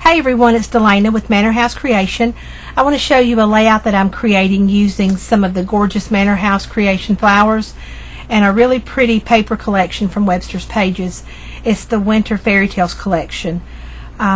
Hey everyone, it's Delaina with Manor House Creation. I want to show you a layout that I'm creating using some of the gorgeous Manor House Creation flowers and a really pretty paper collection from Webster's Pages. It's the Winter Fairy Tales collection.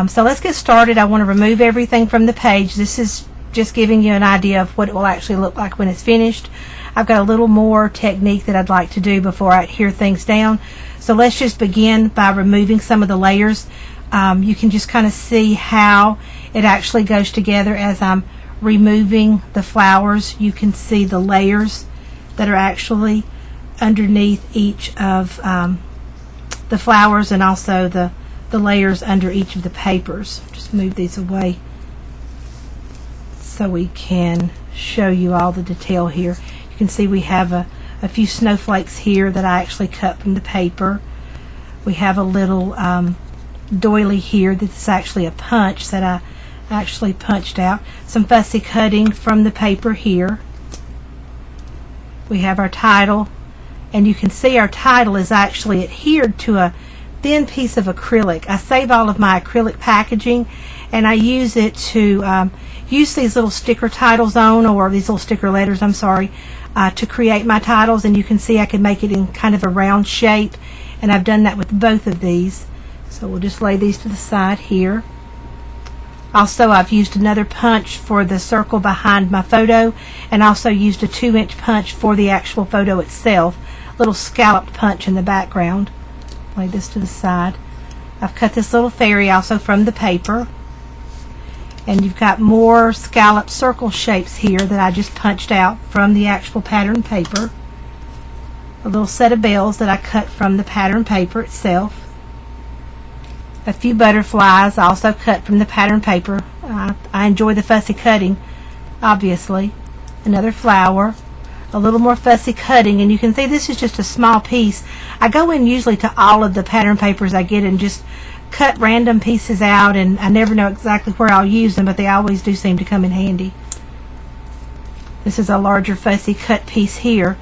So let's get started. I want to remove everything from the page. This is just giving you an idea of what it will actually look like when it's finished. I've got a little more technique that I'd like to do before I adhere things down. So let's just begin by removing some of the layers. You can just kind of see how it actually goes together as I'm removing the flowers. You can see the layers that are actually underneath each of the flowers, and also the layers under each of the papers. Just move these away so we can show you all the detail here. You can see we have a few snowflakes here that I actually cut from the paper. We have a little doily here that's actually a punch that I actually punched out. Some fussy cutting from the paper here. We have our title, and you can see our title is actually adhered to a thin piece of acrylic. I save all of my acrylic packaging and I use it to use these little sticker titles on, or these little sticker letters, I'm sorry, to create my titles. And you can see I can make it in kind of a round shape, and I've done that with both of these. So we'll just lay these to the side here. Also, I've used another punch for the circle behind my photo, and also used a 2-inch punch for the actual photo itself. Little scalloped punch in the background. Lay this to the side. I've cut this little fairy also from the paper. And you've got more scalloped circle shapes here that I just punched out from the actual pattern paper. A little set of bells that I cut from the pattern paper itself. A few butterflies also cut from the pattern paper. I enjoy the fussy cutting, obviously. Another flower, a little more fussy cutting, and you can see this is just a small piece. I go in usually to all of the pattern papers I get and just cut random pieces out, and I never know exactly where I'll use them, but they always do seem to come in handy. This is a larger fussy cut piece here,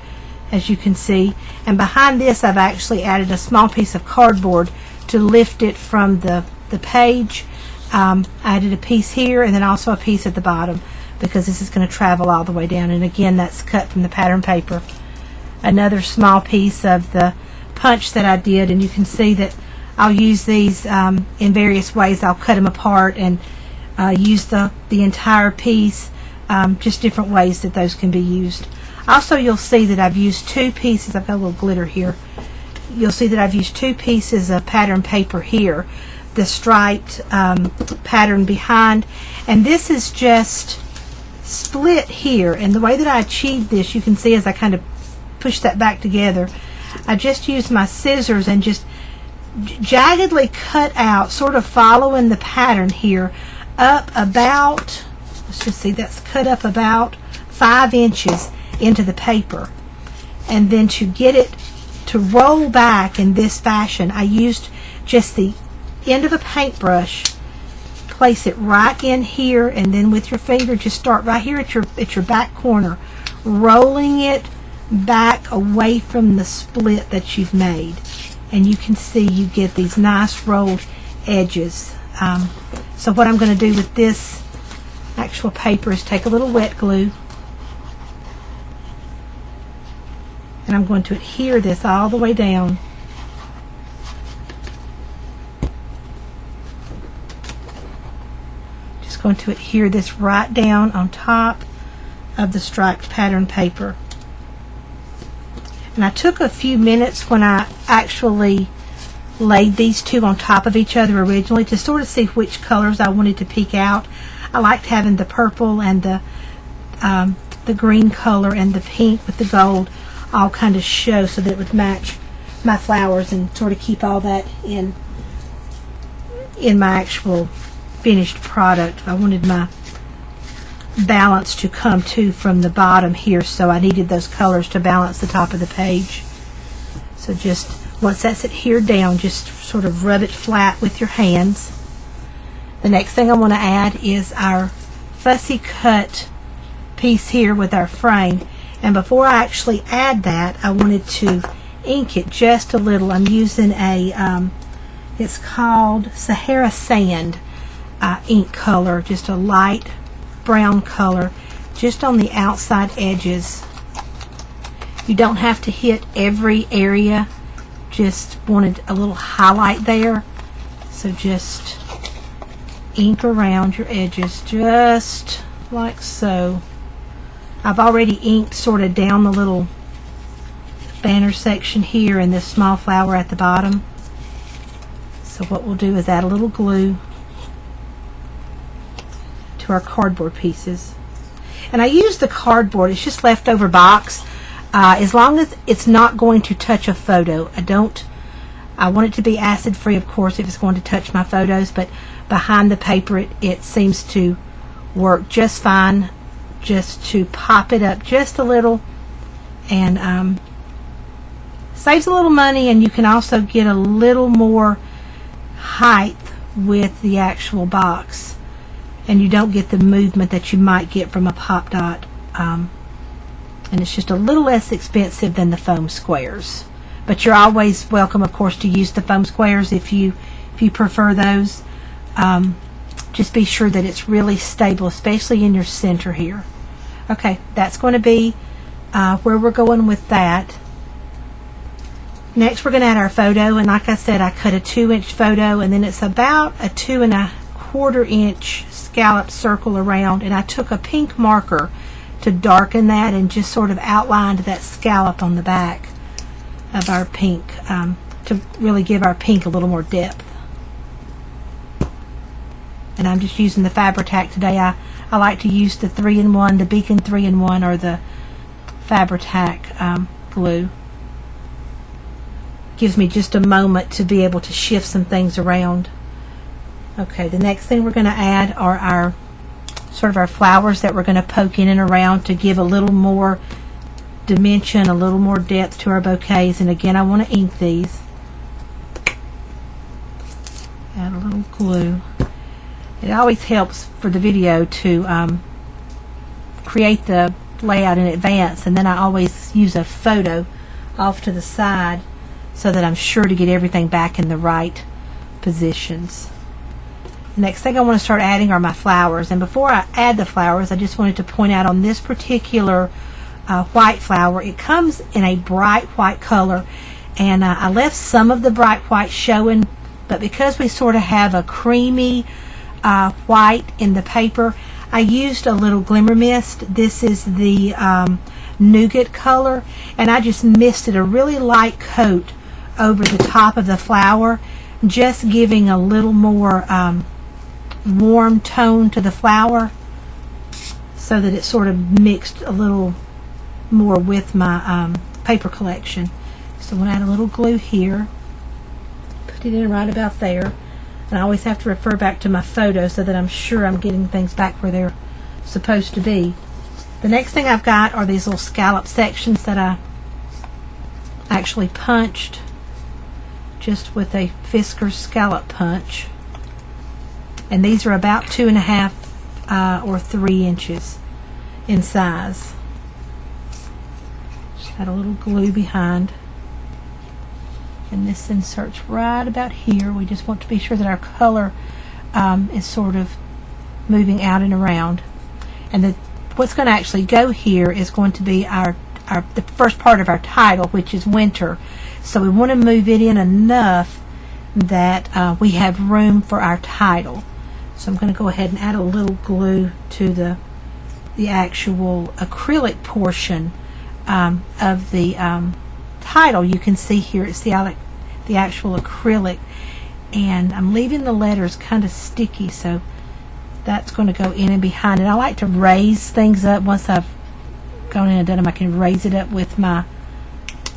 as you can see, and behind this I've actually added a small piece of cardboard to lift it from the page. I added a piece here and then also a piece at the bottom, because this is going to travel all the way down, and again that's cut from the pattern paper. Another small piece of the punch that I did, and you can see that I'll use these in various ways. I'll cut them apart and use the entire piece, just different ways that those can be used. Also, you'll see that I've used 2 pieces. I've got a little glitter here. You'll see that I've used 2 pieces of pattern paper here, the striped pattern behind, and this is just split here. And the way that I achieved this, you can see as I kind of push that back together, I just used my scissors and just jaggedly cut out, sort of following the pattern here, up about, let's just see, that's cut up about 5 inches into the paper. And then to get it to roll back in this fashion, I used just the end of a paintbrush, place it right in here, and then with your finger just start right here at your back corner, rolling it back away from the split that you've made. And you can see you get these nice rolled edges. So what I'm going to do with this actual paper is take a little wet glue, and I'm going to adhere this all the way down. Just going to adhere this right down on top of the striped pattern paper. And I took a few minutes when I actually laid these 2 on top of each other originally to sort of see which colors I wanted to peek out. I liked having the purple and the green color and the pink with the gold all kind of show, so that it would match my flowers and sort of keep all that in my actual finished product. I wanted my balance to come to from the bottom here, so I needed those colors to balance the top of the page. So just once that's adhered down, just sort of rub it flat with your hands. The next thing I want to add is our fussy cut piece here with our frame. And before I actually add that, I wanted to ink it just a little. I'm using a it's called Sahara Sand. ink color, just a light brown color, just on the outside edges. You don't have to hit every area, just wanted a little highlight there. So just ink around your edges, just like so. I've already inked sort of down the little banner section here and this small flower at the bottom. So what we'll do is add a little glue to our cardboard pieces. And I use the cardboard, it's just leftover box, as long as it's not going to touch a photo. I want it to be acid free, of course, if it's going to touch my photos, but behind the paper it seems to work just fine, just to pop it up just a little, and saves a little money, and you can also get a little more height with the actual box, and you don't get the movement that you might get from a pop dot, and it's just a little less expensive than the foam squares. But you're always welcome, of course, to use the foam squares if you prefer those. Just be sure that it's really stable, especially in your center here. Okay, that's going to be where we're going with that. Next, we're going to add our photo, and like I said, I cut a 2-inch photo, and then it's about a 2¼ inch scallop circle around, and I took a pink marker to darken that and just sort of outlined that scallop on the back of our pink, to really give our pink a little more depth. And I'm just using the Fabri-Tac today. I like to use the 3-in-1, the Beacon 3-in-1, or the Fabri-Tac glue. Gives me just a moment to be able to shift some things around. Okay, the next thing we're going to add are our sort of our flowers that we're going to poke in and around to give a little more dimension, a little more depth to our bouquets. And again, I want to ink these. Add a little glue. It always helps for the video to create the layout in advance, and then I always use a photo off to the side so that I'm sure to get everything back in the right positions. The next thing I want to start adding are my flowers, and before I add the flowers, I just wanted to point out on this particular white flower, it comes in a bright white color, and I left some of the bright white showing, but because we sort of have a creamy white in the paper, I used a little glimmer mist. This is the nougat color, and I just misted a really light coat over the top of the flower, just giving a little more warm tone to the flower so that it sort of mixed a little more with my paper collection. So I'm going to add a little glue here, put it in right about there, and I always have to refer back to my photo so that I'm sure I'm getting things back where they're supposed to be. The next thing I've got are these little scallop sections that I actually punched just with a Fisker scallop punch, and these are about 2½ or 3 inches in size. Just add a little glue behind, and this inserts right about here. We just want to be sure that our color is sort of moving out and around, and what's going to actually go here is going to be the first part of our title, which is winter. So we want to move it in enough that we have room for our title. So I'm going to go ahead and add a little glue to the actual acrylic portion of the title. You can see here it's the actual acrylic, and I'm leaving the letters kind of sticky, so that's going to go in and behind it. I like to raise things up. Once I've gone in and done them, I can raise it up with my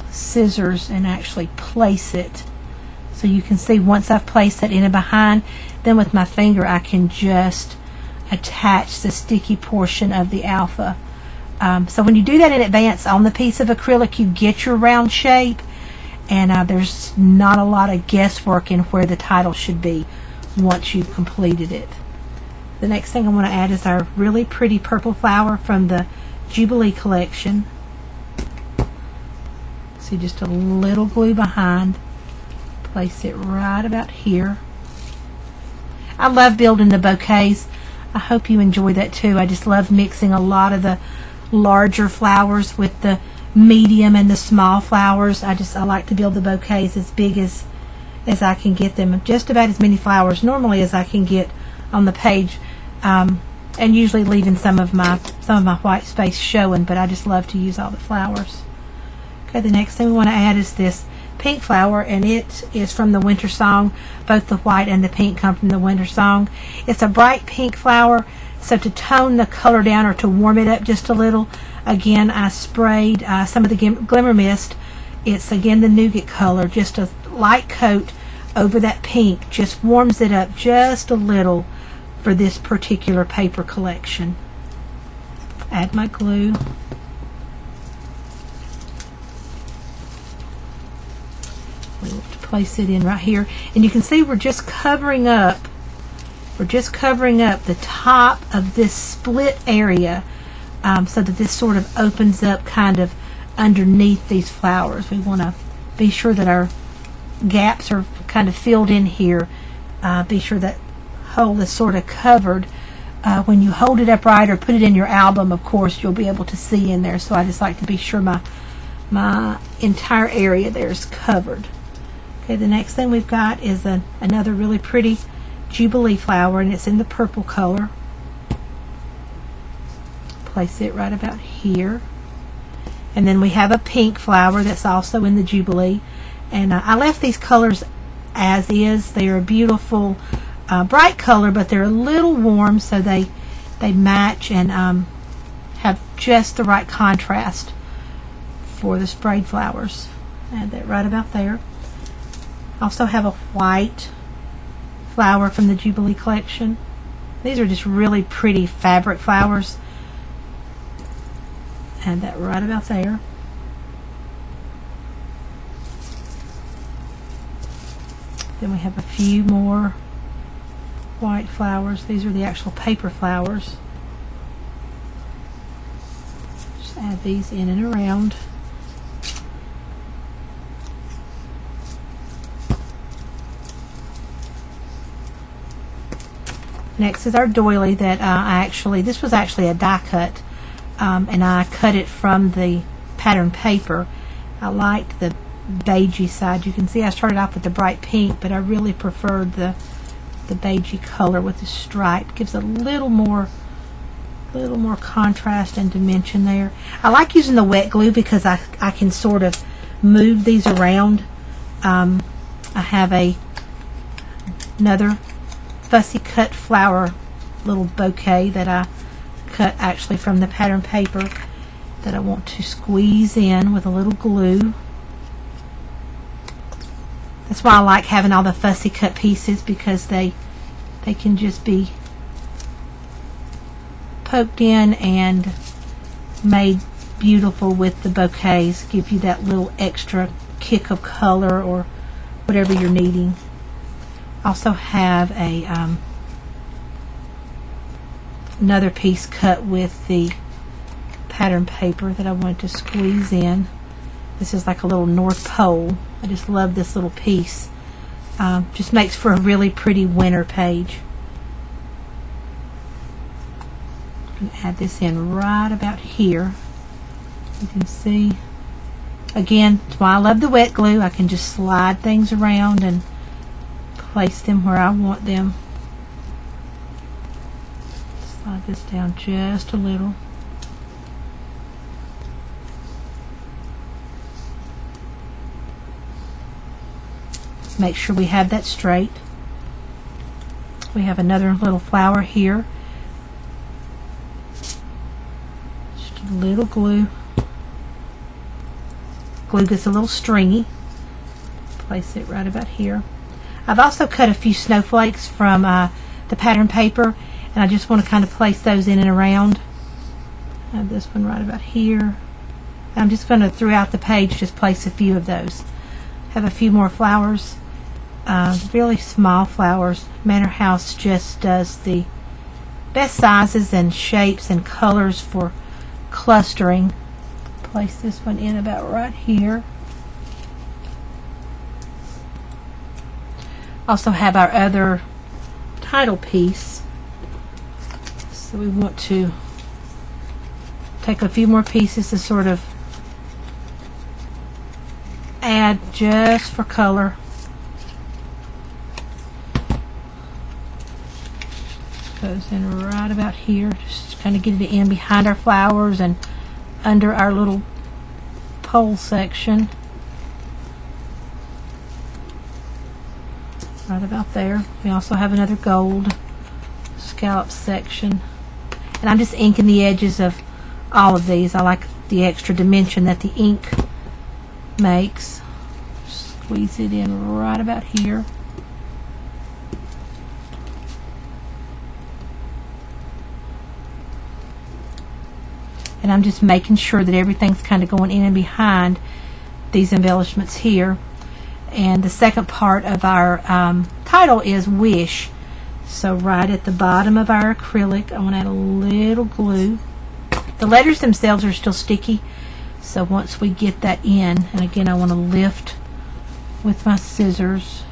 scissors and actually place it. So you can see once I've placed that in and behind, then with my finger I can just attach the sticky portion of the alpha. So when you do that in advance on the piece of acrylic, you get your round shape, and there's not a lot of guesswork in where the title should be once you've completed it. The next thing I want to add is our really pretty purple flower from the Jubilee collection. See, just a little glue behind. Place it right about here. I love building the bouquets. I hope you enjoy that too. I just love mixing a lot of the larger flowers with the medium and the small flowers. I like to build the bouquets as big as I can get them. Just about as many flowers normally as I can get on the page, and usually leaving some of my white space showing, but I just love to use all the flowers. Okay, the next thing we want to add is this pink flower, and it is from the Winter Song. Both the white and the pink come from the Winter Song. It's a bright pink flower, so to tone the color down or to warm it up just a little, again, I sprayed some of the Glimmer Mist. It's again the nougat color, just a light coat over that pink, just warms it up just a little for this particular paper collection. Add my glue. We'll place it in right here, and you can see we're just covering up the top of this split area, so that this sort of opens up kind of underneath these flowers. We want to be sure that our gaps are kind of filled in here. Be sure that hole is sort of covered. When you hold it upright or put it in your album, of course, you'll be able to see in there. So I just like to be sure my entire area there is covered. Okay, the next thing we've got is another really pretty Jubilee flower, and it's in the purple color. Place it right about here. And then we have a pink flower that's also in the Jubilee. And I left these colors as is. They are a beautiful bright color, but they're a little warm, so they match and have just the right contrast for the sprayed flowers. Add that right about there. Also have a white flower from the Jubilee collection. These are just really pretty fabric flowers. Add that right about there. Then we have a few more white flowers. These are the actual paper flowers. Just add these in and around. Next is our doily that this was actually a die cut, and I cut it from the pattern paper. I liked the beigey side. You can see I started off with the bright pink, but I really preferred the beigey color with the stripe. Gives a little more contrast and dimension there. I like using the wet glue because I can sort of move these around. I have another fussy cut flower little bouquet that I cut actually from the pattern paper that I want to squeeze in with a little glue. That's why I like having all the fussy cut pieces, because they can just be poked in and made beautiful with the bouquets. Give you that little extra kick of color or whatever you're needing. Also have another piece cut with the pattern paper that I wanted to squeeze in. This is like a little North Pole. I just love this little piece. Just makes for a really pretty winter page. I'm going to add this in right about here. You can see. Again, that's why I love the wet glue. I can just slide things around and place them where I want them. Slide this down just a little. Make sure we have that straight. We have another little flower here. Just a little glue. Glue gets a little stringy. Place it right about here. I've also cut a few snowflakes from the pattern paper, and I just want to kind of place those in and around. I have this one right about here. I'm just going to, throughout the page, just place a few of those. Have a few more flowers. Really small flowers. Manor House just does the best sizes and shapes and colors for clustering. Place this one in about right here. Also have our other title piece. So we want to take a few more pieces to sort of add just for color. Goes in right about here, just kind of get it in behind our flowers and under our little pole section. Right about there. We also have another gold scallop section. And I'm just inking the edges of all of these. I like the extra dimension that the ink makes. Squeeze it in right about here. And I'm just making sure that everything's kind of going in and behind these embellishments here. And the second part of our title is Wish. So right at the bottom of our acrylic, I want to add a little glue. The letters themselves are still sticky, so once we get that in, and again I want to lift with my scissors.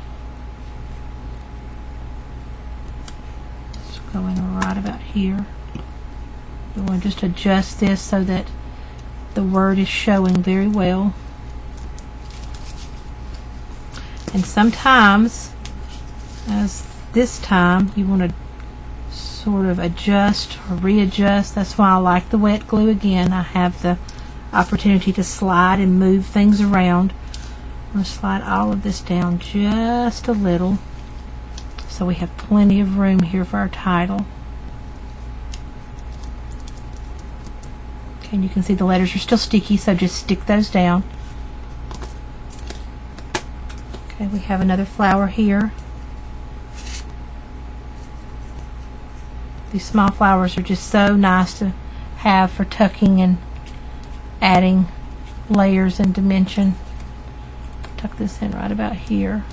Just going right about here. We want to just adjust this so that the word is showing very well. And sometimes, as this time, you want to sort of adjust or readjust. That's why I like the wet glue. Again, I have the opportunity to slide and move things around. I'm going to slide all of this down just a little so we have plenty of room here for our title. Okay, and you can see the letters are still sticky, so just stick those down. Okay, we have another flower here. These small flowers are just so nice to have for tucking and adding layers and dimension. Tuck this in right about here.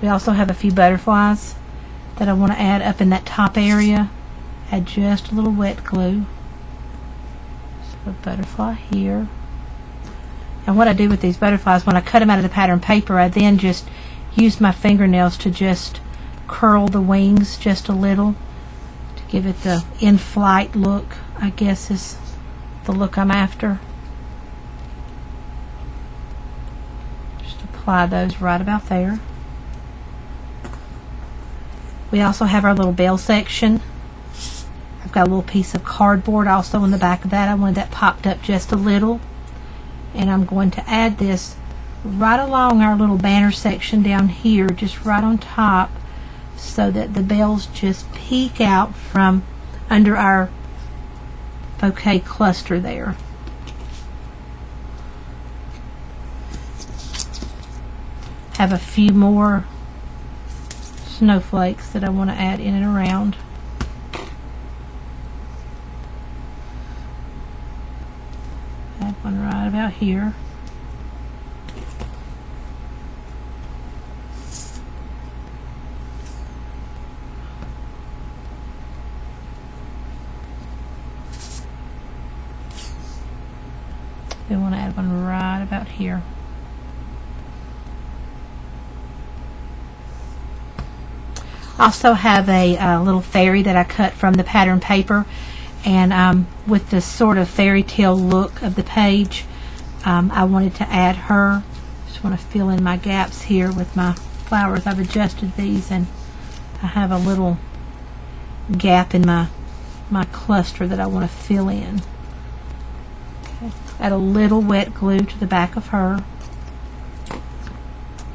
We also have a few butterflies that I want to add up in that top area. Add just a little wet glue. So a butterfly here. And what I do with these butterflies, when I cut them out of the pattern paper, I then just use my fingernails to just curl the wings just a little to give it the in-flight look, I guess is the look I'm after. Just apply those right about there. We also have our little bell section. I've got a little piece of cardboard also in the back of that. I wanted that popped up just a little. And I'm going to add this right along our little banner section down here, just right on top, so that the bells just peek out from under our bouquet cluster there. Have a few more snowflakes that I want to add in and around. Add one right about here. We want to add one right about here. Also have a little fairy that I cut from the pattern paper, and with this sort of fairy tale look of the page, I wanted to add her. Just want to fill in my gaps here with my flowers. I've adjusted these, and I have a little gap in my cluster that I want to fill in. Okay. Add a little wet glue to the back of her,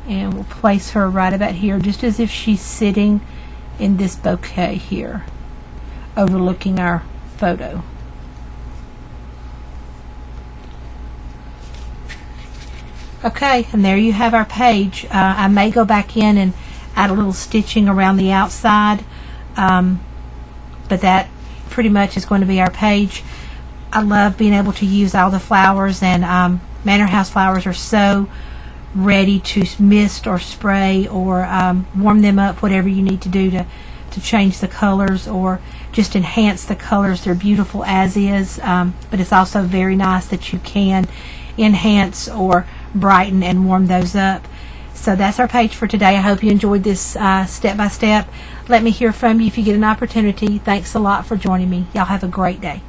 and we'll place her right about here, just as if she's sitting in this bouquet here, overlooking our photo. Okay, and there you have our page. I may go back in and add a little stitching around the outside, but that pretty much is going to be our page. I love being able to use all the flowers, and Manor House flowers are so ready to mist or spray or warm them up, whatever you need to do to change the colors or just enhance the colors. They're beautiful as is, but it's also very nice that you can enhance or brighten and warm those up. So that's our page for today. I hope you enjoyed this step-by-step. Let me hear from you if you get an opportunity. Thanks a lot for joining me. Y'all have a great day.